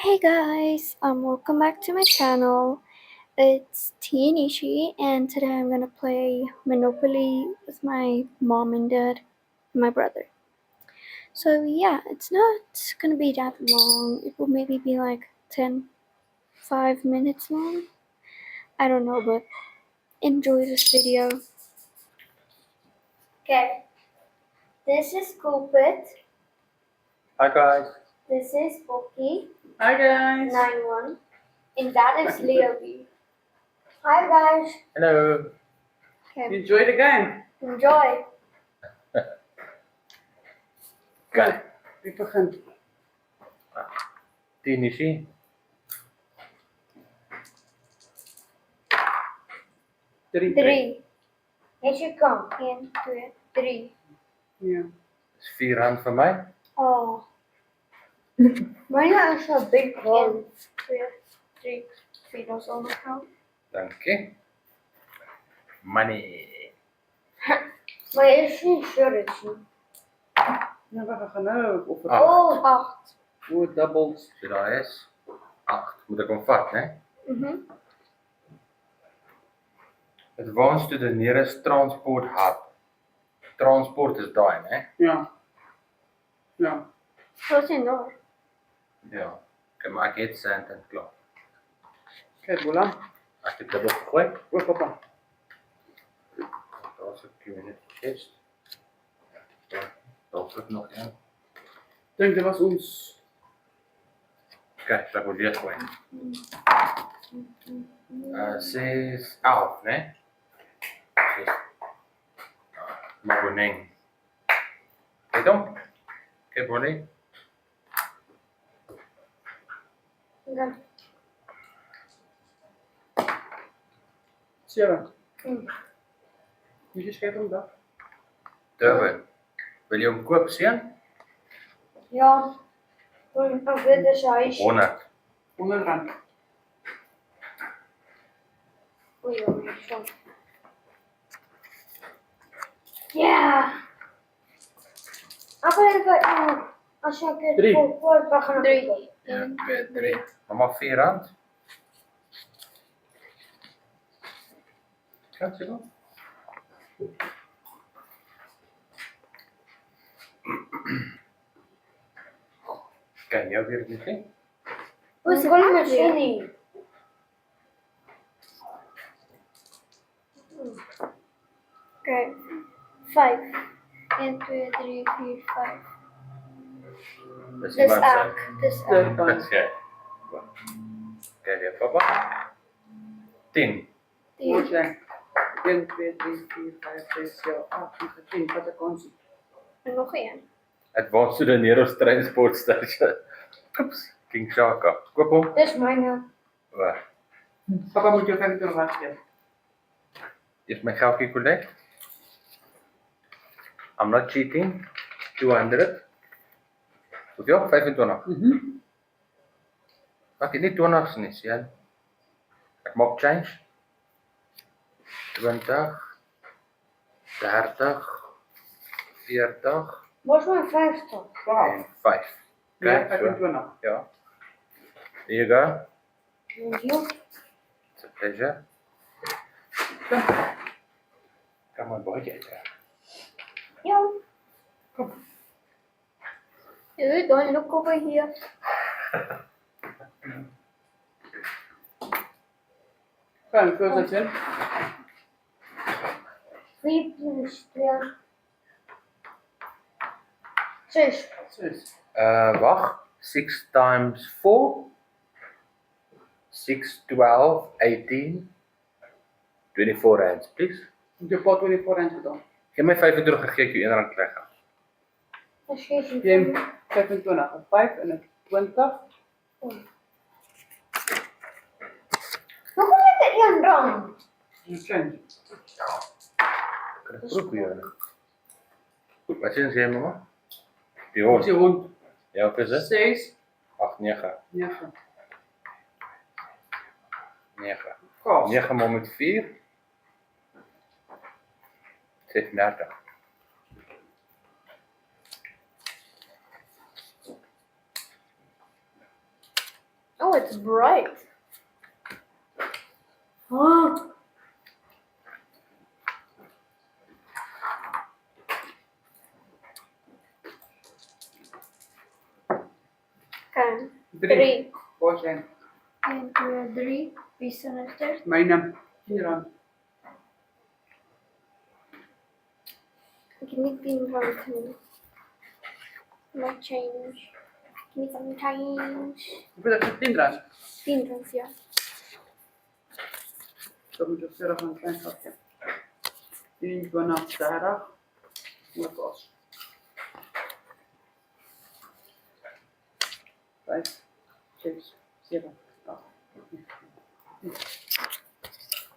Hey guys, welcome back to my channel. It's Tianishi, and today I'm gonna play Monopoly with my mom and dad and my brother. So yeah, it's not gonna be that long. It will maybe be like 5 minutes long. I don't know, but enjoy this video. Okay, this is Coopit. Hi guys. This is Pokey. Hi guys. 9-1. And that is Leoby. Hi guys. Hello. Okay, Enjoy the game. enjoy. Kijk, Wie begint? Tinishi. Drie. 3. Here you come. 1, 2, 3. Ja. Is 4 rand vir my. Oh. Mine is a big one. 1, 2, 3. 4 does all count. Dankie. Money. Maar is niet sure it's niet. Ja, we gaan nou op het... Oh, 8. O, doubles. So daar is 8. Moet ek hom vat, né? Advanced to the nearest transport hub. Transport is daai, né? Ja. Ja. Wat is in daar? Ja. Ek maak dit sand en klaar. Kijk, voilà. As ek dubbel gooi, O, papa. daar's 'n community chest. Daar's ook nog een. Denk, dit was ons... Kyk, ek wil weer gooi. 6, 11, né? 6. Magoning. Kyk hom. Kyk Bonnie. Ja. 7. Moet je schrijven om dat? Durban. Wil jy hom koop, seun? Ja. Een witte huis. 100. 100 rand. Oei, zo. Ja. Aku even als je het 3. voor we gaan 3. 1, 2, 3. Mama 4 rand. Kan jy dan? Kan jy weer nie sien? Hoe is het machine? Oké. 5. 1, 2, 3, 4, 5. Dis Dis iemand se. ek. Dis Nee, ek. dan. Dis jy. Kyk weer, papa. 10. Hoe is 10. jij? 1, 2, 3, 4, 5, 6, 7, 8, 9, 10. Wat een kans. En nog één. Advanced to the nearest transport station. Oeps. King Shaka. Koop hom. Dit is mijne. Waar? Papa moet je 25 rand geven. Is my geldjie collect? I'm not cheating. 200. Hoeveel? 25. Ek het nie 20's nie, sien. Ek maak change. 20. 30. 40 Waar is mijn 50? 12. en 5. Ja, Okay, so, 25. ja. There you go. Thank you. It's a pleasure. Come on, boy, get there. Ja. Kom. You don't look over here. Ga, hoeveel zit je in? 3 plus 2. 6. 6. Wag. 6 times 4. 6, 12, 18. 24 rands, please. Moet je pot 24 rand gedaan. Geef my 25 gegee ek jou 1 rand kry. Dat is geen Je hebt 25, een 5 en een 20. Hoe kom ik er 1 rand? En een change. Kan ek proef jou? Goed, wat sê jy mama? Die Wat is je hond. hond? Ja, wat is dit? 6, 8, 9. 9. 9. Kaas. 9 maal met 4. 36. Oh, it's bright. Oh. Kan. 3. Waar zijn? 1, 2, 3. Wie zijn er eerst? Mijne. Hier aan. Give me 10 rounds. No change. Give me some change. Hoeveel heb je? 10 rand. 10 rounds, ja. Dan moet je verder gaan een klein gatje. 10 vanaf daar. Wat was? 5, 6, 7, 8.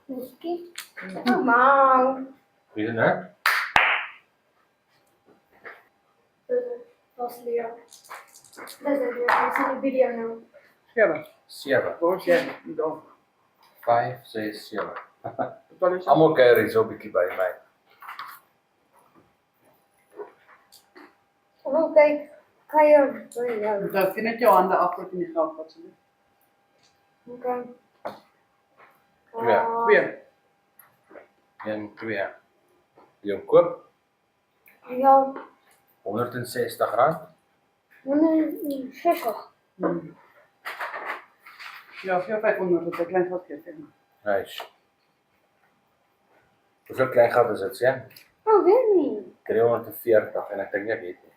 Okay. Come on. Wie is het? Dat is Leo. Dat is Leo. Dat is in de video nu. 7. 7. Waar zijn? Dan. 5, 6, 7. Totaal is Allemaal carries zo bietjie by my. Oh, kijk. Kan je... Dat vind ik jouw handen af in die geld wat ze doen. Oké. Ja. 2. 1, 2. Jy hom koop Ja, R160. 160. Ja, 400, 500 dat is een klein gatje. Nice. Hoeveel klein geld is dit, ja? Oh, weet niet. 340 en ek dink ek weet nie.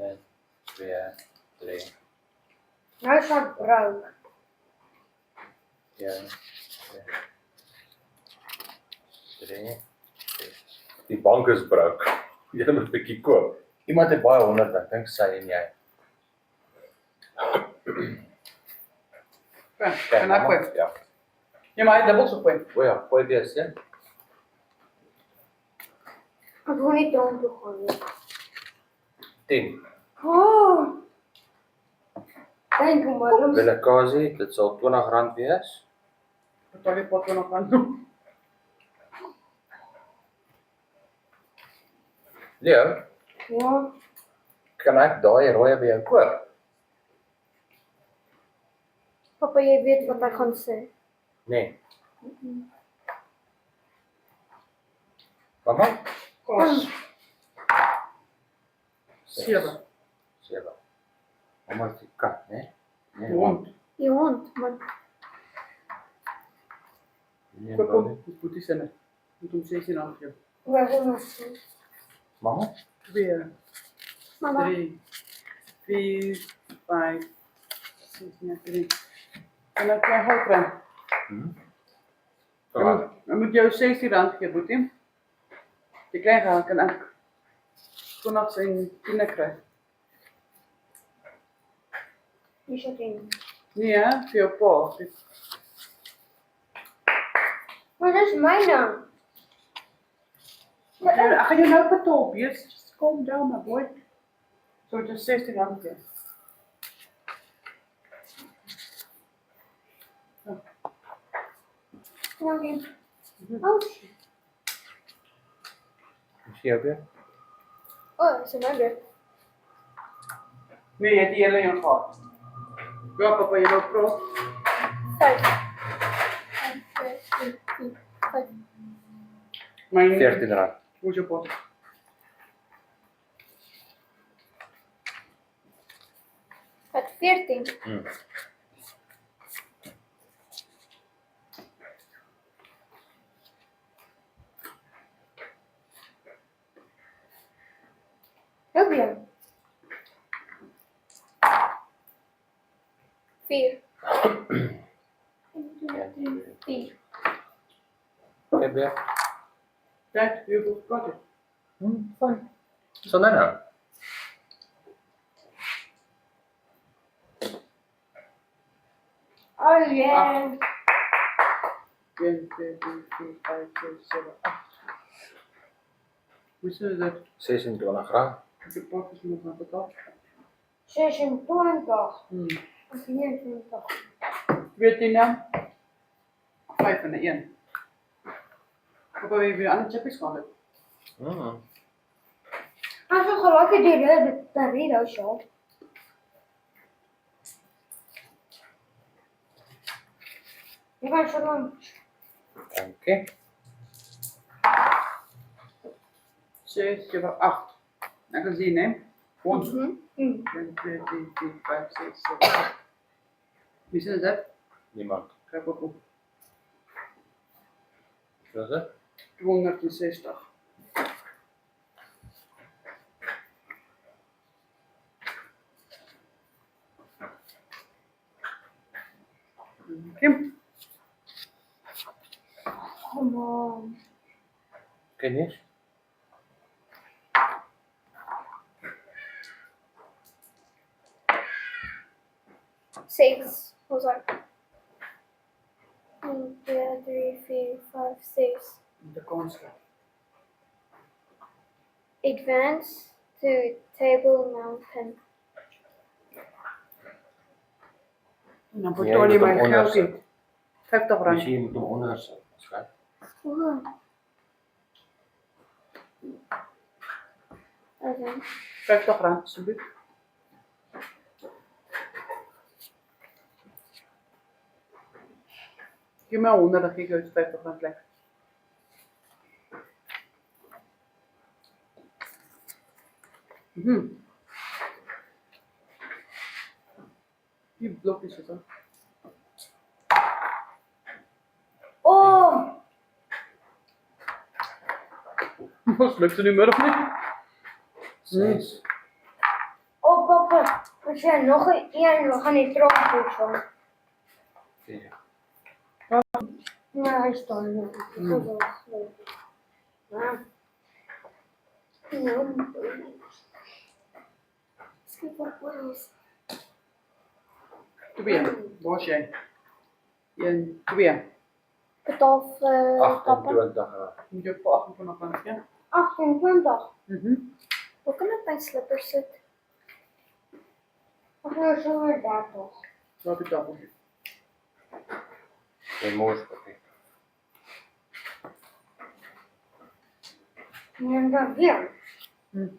1, 2, 3, Hij staat bruin. 1, 2, 3. Die bank is brouk. Jy moet 'n bietjie koop. Iemand het baie 100, ek dink sy en jy. En dan kwijt. Ja. Ja, maar hij dubbel zo kwijt. O ja, gooi dit, ja. Ik wil niet rond te gooien. 10. Oh. Denk maar. Willekasie, dit sal R20 wees. Totaal je pot nog aan doen. Leo, Ja. kan ek daai rooi by jou koop? Papa, jij weet wat hij gaat zeggen. Nee. Mama? Kos. 7. 7. Mama is die kat, né? Nee, Hond. Je hond, maar... Nee, Kom, wel kom. nie. Het moet iets zijn. Moet hem 16 aangeven. Waar is het? Mama? 2, Mama. 3, 4, 5, 6, 9, 3. En dan krijg je ook rand. Dan moet je 16 rand geven, Boetie. Die klein gaan kan ik vanaf zijn 10 krijgen. Die zit in. Nee, hè? Voor je pa. Maar dat is mijn naam. Ga je nou op het top? Yes, just calm down, my boy. So just 16 rand geven. Oké. Oh, shit. Is jy weer? Oh, dat is mijn beurt. Nee, je hebt die hele in gehad. Ja, papa, je loopt pro. 5. 1, 2, 3, 4, 5. Maar 14 rand. hoe is je pot? Met 14. Heel bien. 4. 1, 2, 3, 4. Jy weer? Kijk, je hoeft wat. Fijn. Zo nou. Oh yeah. 1, 2, 3, 4, 5, 6, 7, 8. Hoe zit dat? 26 rand. De pot is nog aan betaald. 26. Hmm. 24. 14 dan? 5 en de 1. Papa, wil je weer aan de chippies gaan doen? Als we gelukkig die rode Doritos op. Ik ga zo lang. Dankie. 6, 7, 8. Ik kan zien, hè? Ons. Mhm. 1, 2, 3, 4, 5, 6, 7, 8. Wie is dat? Niemand. Kijk op. Wat is dit? 260. Kim. Come on. Ken je? 6. Was dat? 1, 2, 3, 4, 5, 6. De kans. Advance to Table Mountain. En dan Ja, betaal je je moet mijn hem geld onderzetten. in. 50 rand. Misschien moet je hem onderzetten. Schat. Oeh. Okay. 50 rand, alsjeblieft. Geef mij 100, dan geef ik uit 50 rand lekker. Die blokjes zitten. Oh! Wat lukt er nu meer of niet? 6. Oh papa, we zijn nog een we gaan niet terug zo. 4. Nee, hij staat niet. Ja. Skip op wheels. 2. Waar is jij? 1, 2. Behalve papa. 28 rand. Moet je voor 28 rand, ja? 28. Hoe kan ik mijn slippers zitten? Of nu zullen we daar toch? Zo heb ik dat ook. Geen moorspakket. En dan weer.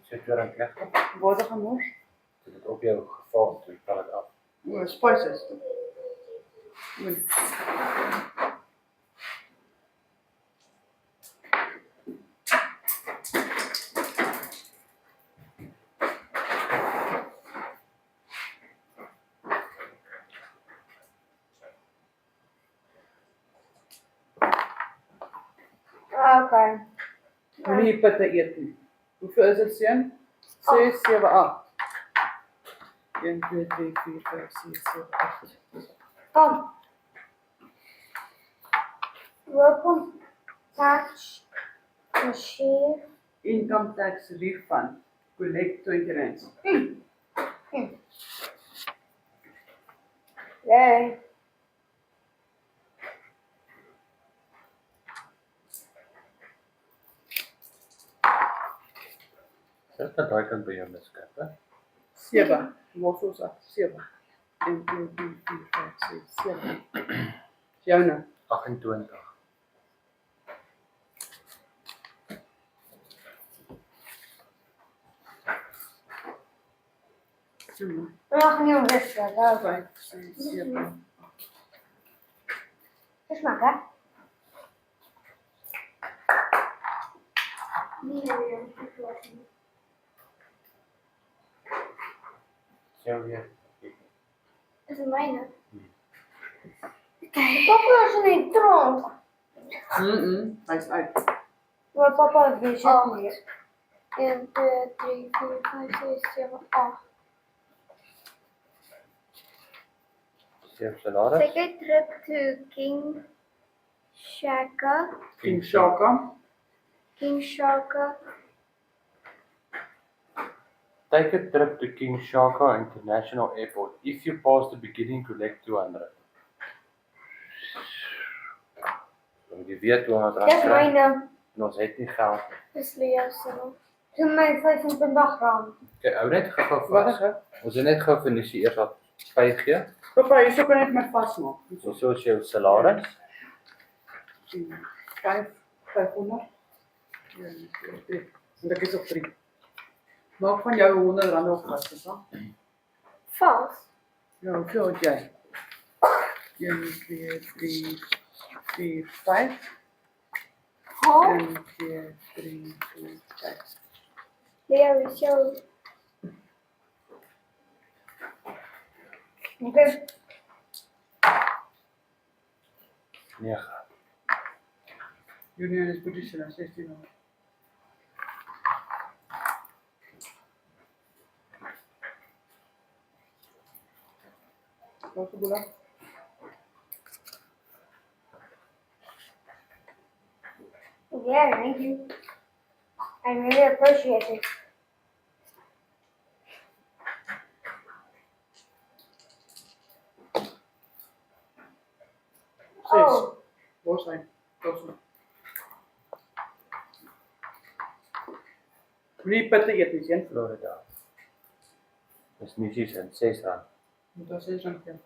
Zit weer een knecht op? Wat gaan we? Zit het op jouw geval natuurlijk, kan het af. Spices. Oké. En hier pitte eten. Hoeveel is het, Sien? 6, 7, 8. 1, 2, 3, 4, 5, 6, 7, 8. Kom. Welkom. Tax. Machine. Income tax refund. Collect 20 rand. Nee. Zet dat daai kant by jou miskap, hè? 7. Waffels 8. 7. 1, 2, 3, 4, 5, 6, 7. Joune. 28. We mag niet omwisselen. Dat 5, 6, 7. is makkelijk. Die hebben we oplossing. Jou weer. Is het mijne? Papa is niet dronk. Hij is uit. Maar papa is weer zitten hier. 1, 2, 3, 4, 5, 6, 7, 8. Zeer salaris. Take a trip to King Shaka. King Shaka. King Shaka. Take a trip to King Shaka International Airport. If you pass the beginning, collect 200. Want jy weet 200 Dat is rand kry, mijn. en ons het nie geld. Is Leo zo? Dat is mijn 25 gram. Kyk, hou net gou Wat is vas. het? Ons het net gou vir Nissie eers wat 5 gee. Papa, hier kan ik met vastmaken. So is jou salaris. 5, 500. Ja, 3. En dat is op 3. Maak van jou 100 rand op vast, is dat? Vals. Ja, hoeveel had jij? 1, 2, 3, 4, 5. Oh, 1, 2, 3, 4, 5. there is your. Okay. 9. Julian is position aan 16 al. Wat is het? Yeah, thank you. I really appreciate it. Oh, Waar zijn? Dat is Wie pette eet nie sien? Florida. Dis nie sies en R6. Moet dat sê dan kan.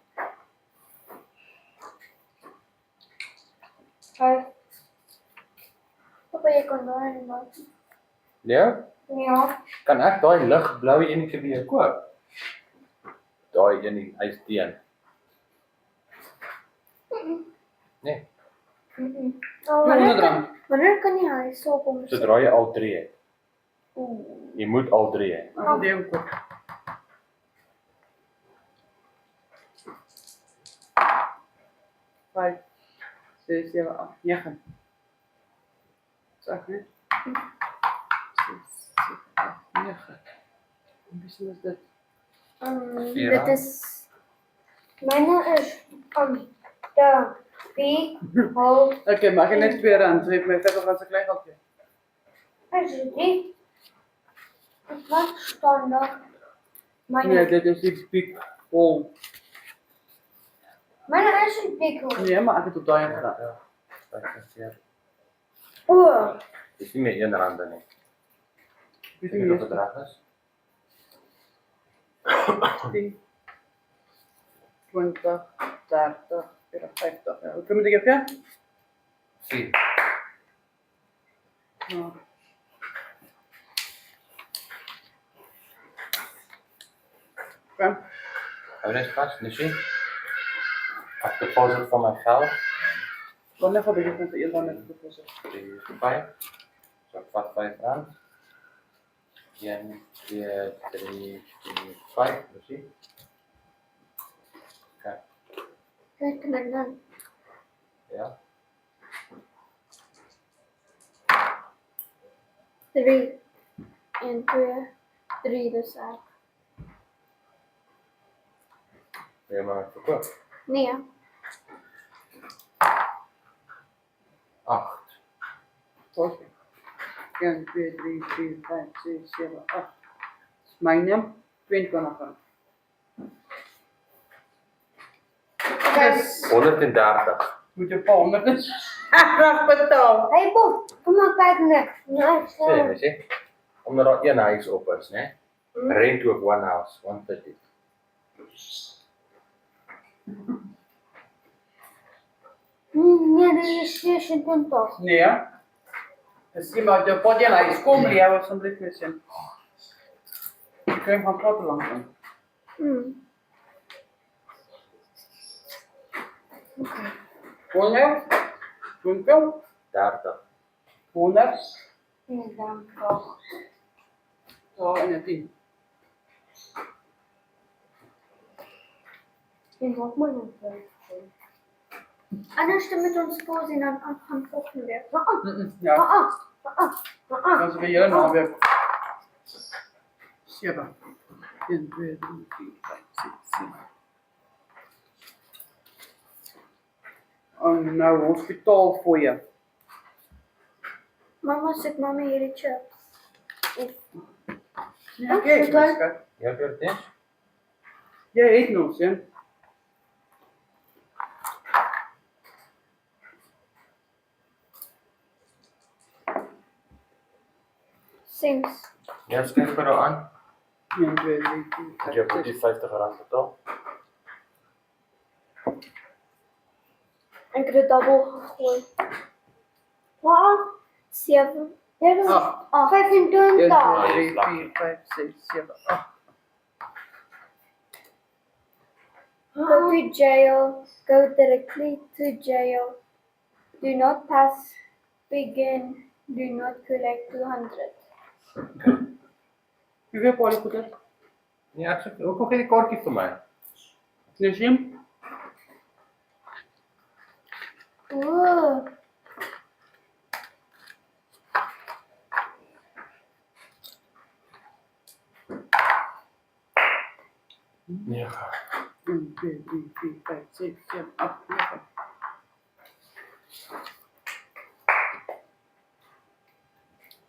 hi. Papa, je kan daar in maken. Ja? Ja. Kan ek daai ligblou enetjie weer koop? Daai een, hy's teen. Nee, Oh, R200. wanneer kan je haar zo op sodra jy al 3 het. Oeh. Jy moet al 3 hê. Dan moet jy hom koop. Vijf, 6, 7, 8, 9. Zeg net. 6, 7, 8, 9. Hoeveel is dit? Dit is. Mijne is de B-hol. Oké, maar ik heb net R2, dus ik ben verder van zijn klein galdje. Is het die? Wat standaard? Nee, Mijne, dit is die big hole. mijne is een B-hol. Nee, maar ik heb het daar in gedaan. Oeh. Dis nie meer R1 nie. Weet Weet je jy wat niet? bedrag is? 10, 20, 30, 40, 50. Ja, hoeveel moet ik hebben? 4. Ja. Oké. Hou net vas, Nissie. Ek deposit van my geld. Wanneer ga ik met de eerder met de proces? 5. So ek vat R5. 1, 2, 3, 4, 5, Nissie. Kijk naar dan. Ja. 3. En 2. 3 dus eigenlijk. Wil jy maar verkoop? Nee, ja. 8. Oké. 1, 2, 3, 4, 5, 6, 7, 8. Mijne 22 gaan. Kijk. 130. Moet je paar honderd graag betalen. Hey Bob, kom maar kijken naar. Sê, Nissie. Omdat daar een huis op is, né? Rent ook one house, 130. Nee, dit is 26. Nee, ja. Dus iemand je pot je lijst kom leren of zo'n blik met zijn. Ik kan van kloppen lang zijn. Hmm. 100, 20, 30. 100, Nee, dan toch. zo en een 10. Ik moet maar nog Anders dan met ons pose en dan gaan volgende weer. Ja, dat is weer jullie naam weer. 7. 1, 2, 3, 4, 5, 6, 7. Oh, nou, hospitaal voor je. Mama zit mama hierdie chips. Ja, kijk, schat. Jy het dit? Jij eet nog, hè? Sims. Ja, skryf vir haar aan. 1, 2, 3, 4, Dat jy 5, op die 6. R50 betaal. Ik heb de dubbel gegooid. Wat? 7. Dit is 8. 25. 1, 2, 3, 4, 5, 6, 7, 8. Go to jail. Go directly to jail. Do not pass. Begin. Do not collect 200. Wie wil Polly goed het? Ja, accepteer. Ook nog geen kortje voor mij. Lees je hem? Ooh. Ja. 1, 2, 3, 4, 5, 6, 7, 8, 9.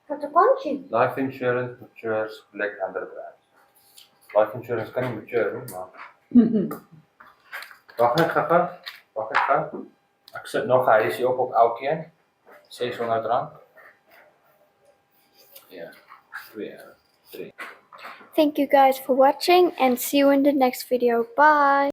Wat een kantje. Life insurance matures, collect 100 rand. Life insurance kan niet maturen, maar... Wacht even. Ik zet nog een huisje op elke 600 rand. Ja, 3. Thank you guys for watching and see you in the next video. Bye.